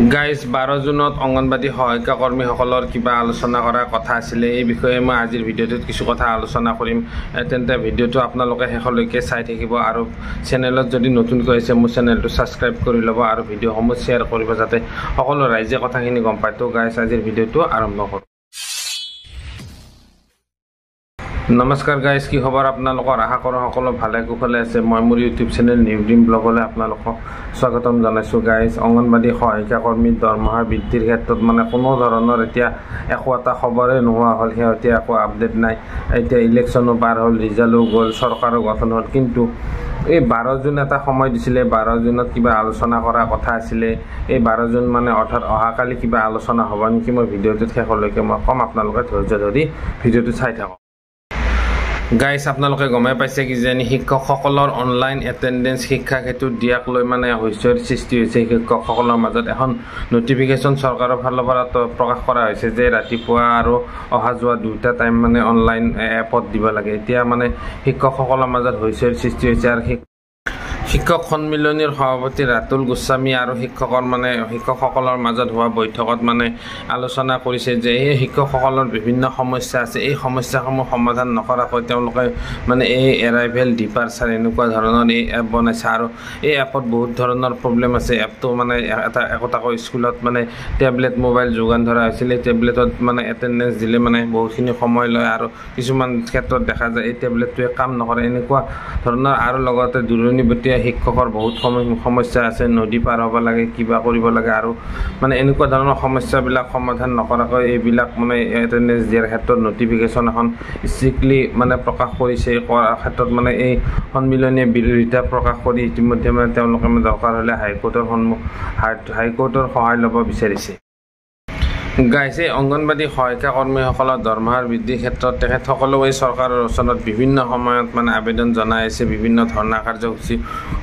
Guys, 12 জুনত অঙ্গনবাদী সহায়িকা কৰ্মীসকলৰ কিবা আলোচনা কৰাৰ কথা আছিল। এই বিষয়ে মই আজিৰ ভিডিঅ'টোত কিছু কথা আলোচনা কৰিম। তেন্তে ভিডিঅ'টো আপোনালোকে শেষলৈকে চাই থাকিব আৰু চেনেলত যদি নতুনকৈ আছে মোৰ চেনেলটো সাবস্ক্ৰাইব কৰি ল'ব আৰু ভিডিঅ'সমূহ শ্বেয়াৰ কৰিব যাতে সকলো ৰাইজে কথাখিনি গম পায়। তো গাইস আজিৰ ভিডিঅ'টো আৰম্ভ কৰোঁ। নমস্কাৰ গাইস, কি খবৰ আপোনালোকৰ? আশা কৰোঁ সকলো ভালে কুশলে আছে। মই মোৰ ইউটিউব চেনেল নিউ ড্ৰিম ব্লগলৈ আপোনালোকক স্বাগতম জনাইছোঁ। গাইস, অঙ্গনবাদী সহায়িকা কৰ্মীৰ দৰমহা বৃদ্ধিৰ ক্ষেত্ৰত মানে কোনো ধৰণৰ এতিয়া একো এটা খবৰে নোহোৱা হ'ল। শেহতীয়া একো আপডেট নাই। এতিয়া ইলেকশ্যনো পাৰ হ'ল, ৰিজাল্টো গ'ল, চৰকাৰো গঠন হ'ল, কিন্তু এই 12 জুন এটা সময় দিছিলে। 12 জুনত কিবা আলোচনা কৰাৰ কথা আছিলে। এই 12 জুন মানে অৰ্থাৎ অহাকালি কিবা আলোচনা হ'ব নেকি? মই ভিডিঅ'টোত শেষলৈকে মই কম, আপোনালোকে ধৈৰ্য ধৰি ভিডিঅ'টো চাই থাকক। গাইস, আপোনালোকে গমে পাইছে কিজানি শিক্ষকসকলৰ অনলাইন এটেন্ডেন্স শিক্ষা ক্ষেত্ৰত দিয়াক লৈ মানে হৈছৰ সৃষ্টি হৈছে। শিক্ষকসকলৰ মাজত এখন নটিফিকেশ্যন চৰকাৰৰ ফালৰ পৰা প্ৰকাশ কৰা হৈছে যে ৰাতিপুৱা আৰু অহা যোৱা দুটা টাইম মানে অনলাইন এপত দিব লাগে। এতিয়া মানে শিক্ষকসকলৰ মাজত হৈছৰ সৃষ্টি হৈছে আৰু শিক্ষক সন্মিলনীৰ সভাপতি ৰাতুল গোস্বামী আৰু শিক্ষকসকলৰ মাজত হোৱা বৈঠকত মানে আলোচনা কৰিছে যে এই শিক্ষকসকলৰ বিভিন্ন সমস্যা আছে। এই সমস্যাসমূহ সমাধান নকৰাকৈ তেওঁলোকে মানে এই এৰাইভেল ডিপাৰ্চাৰ এনেকুৱা ধৰণৰ এই এপ বনাইছে আৰু এই এপত বহুত ধৰণৰ প্ৰব্লেম আছে। এপটো মানে একোটাকৈ স্কুলত মানে টেবলেট মোবাইল যোগান ধৰা হৈছিলে। টেবলেটত মানে এটেণ্ডেঞ্চ দিলে মানে বহুতখিনি সময় লয় আৰু কিছুমান ক্ষেত্ৰত দেখা যায় এই টেবলেটটোৱে কাম নকৰে, এনেকুৱা ধৰণৰ। আৰু লগতে দূৰণিবতীয়া শিক্ষকৰ বহুত সমস্যা আছে। নদী পাৰ হ'ব লাগে, কিবা কৰিব লাগে আৰু মানে এনেকুৱা ধৰণৰ সমস্যাবিলাক সমাধান নকৰাকৈ এইবিলাক মানে এটেণ্ডেঞ্চ দিয়াৰ ক্ষেত্ৰত নটিফিকেশ্যন এখন ষ্ট্ৰিক্টলি মানে প্ৰকাশ কৰিছে। কৰাৰ ক্ষেত্ৰত মানে এই সন্মিলনীয়ে বিৰোধিতা প্ৰকাশ কৰি ইতিমধ্যে মানে তেওঁলোকে দৰকাৰ হ'লে হাইকোৰ্টৰ সহায় ল'ব বিচাৰিছে। গাইস, এই অঙ্গনবাদী সহায়িকা কৰ্মীসকলৰ দৰমহাৰ বৃদ্ধিৰ ক্ষেত্ৰত তেখেতসকলেও এই চৰকাৰৰ ওচৰত বিভিন্ন সময়ত মানে আবেদন জনাই আছে, বিভিন্ন ধৰ্ণা কাৰ্যসূচী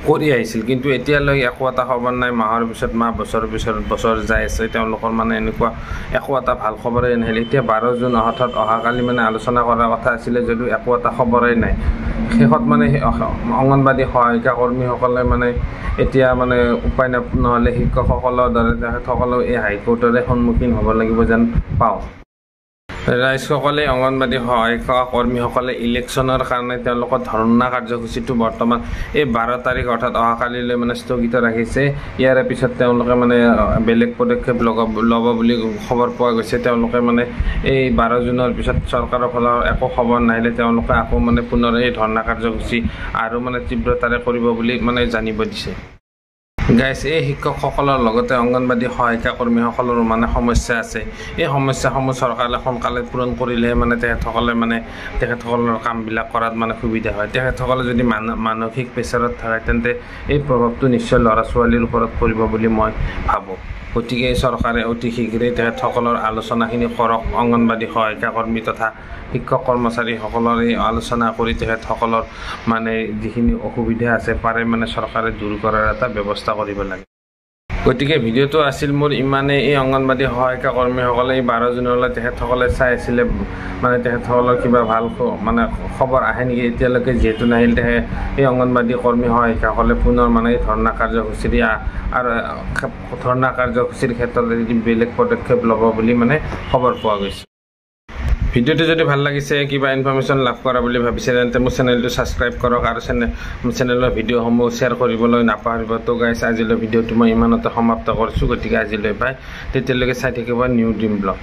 কৰি আহিছিল, কিন্তু এতিয়ালৈ একো এটা খবৰ নাই। মাহৰ পিছত মাহ, বছৰৰ পিছত বছৰ যাই আছে, তেওঁলোকৰ মানে এনেকুৱা একো এটা ভাল খবৰেই নাহিল। এতিয়া 12 জুন অৰ্থাৎ অহাকালি মানে আলোচনা কৰাৰ কথা আছিলে যদিও একো এটা খবৰেই নাই। শেষত মানে অঙ্গনবাদী সহায়িকা কৰ্মীসকলে মানে এতিয়া মানে উপায় নহ'লে শিক্ষকসকলৰ দৰে তেখেতসকলেও এই হাইকোৰ্টৰে সন্মুখীন হ'ব লাগিব যেন পাওঁ। ৰাইজসকলে অঙ্গনবাদী সহায়িকা কৰ্মীসকলে ইলেকশ্যনৰ কাৰণে তেওঁলোকৰ ধৰ্ণা কাৰ্যসূচীটো বৰ্তমান এই 12 তাৰিখ অৰ্থাৎ অহাকালিলৈ মানে স্থগিত ৰাখিছে। ইয়াৰে পিছত তেওঁলোকে মানে বেলেগ পদক্ষেপ ল'ব বুলি খবৰ পোৱা গৈছে। তেওঁলোকে মানে এই 12 জুনৰ পিছত চৰকাৰৰ ফালৰ একো খবৰ নাহিলে তেওঁলোকে আকৌ মানে পুনৰ এই ধৰ্ণা কাৰ্যসূচী আৰু মানে তীব্ৰতাৰে কৰিব বুলি মানে জানিব দিছে। গাইস, এই শিক্ষকসকলৰ লগতে অঙ্গনবাদী সহায়িকা কৰ্মীসকলৰো মানে সমস্যা আছে। এই সমস্যাসমূহ চৰকাৰে সোনকালে পূৰণ কৰিলেহে মানে তেখেতসকলৰ কামবিলাক কৰাত মানে সুবিধা হয়। তেখেতসকলে যদি মানসিক প্ৰেছাৰত থাকে তেন্তে এই প্ৰভাৱটো নিশ্চয় ল'ৰা ছোৱালীৰ ওপৰত পৰিব বুলি মই ভাবোঁ। গতিকে চৰকাৰে অতি শীঘ্ৰেই তেখেতসকলৰ আলোচনাখিনি কৰক। অঙ্গনবাদী সহায়িকা কৰ্মী তথা শিক্ষক কৰ্মচাৰীসকলৰ এই আলোচনা কৰি তেখেতসকলৰ মানে যিখিনি অসুবিধা আছে পাৰে মানে চৰকাৰে দূৰ কৰাৰ এটা ব্যৱস্থা কৰিব লাগে। গতিকে ভিডিঅ'টো আছিল মোৰ ইমানেই। এই অঙ্গনবাদী সহায়িকা কৰ্মীসকলে এই 12 জুনলৈ তেখেতসকলে চাই আছিলে মানে তেখেতসকলৰ কিবা ভাল মানে খবৰ আহে নেকি? এতিয়ালৈকে যিহেতু নাহিল, এই অঙ্গনবাদী কৰ্মী সহায়িকাসকলে পুনৰ মানে এই ধৰ্ণা কাৰ্যসূচীৰ ক্ষেত্ৰত বেলেগ পদক্ষেপ ল'ব বুলি মানে খবৰ পোৱা গৈছে। ভিডিঅ'টো যদি ভাল লাগিছে, কিবা ইনফৰমেশ্যন লাভ কৰা বুলি ভাবিছে তেন্তে মোৰ চেনেলটো ছাবস্ক্ৰাইব কৰক আৰু চেনেলৰ ভিডিঅ'সমূহ শ্বেয়াৰ কৰিবলৈ নাপাহৰিব। তো গাইছ, আজিলৈ ভিডিঅ'টো মই ইমানতে সমাপ্ত কৰিছোঁ। গতিকে আজিলৈ বাই, তেতিয়ালৈকে চাই থাকিব নিউ ড্ৰিম ব্লগ।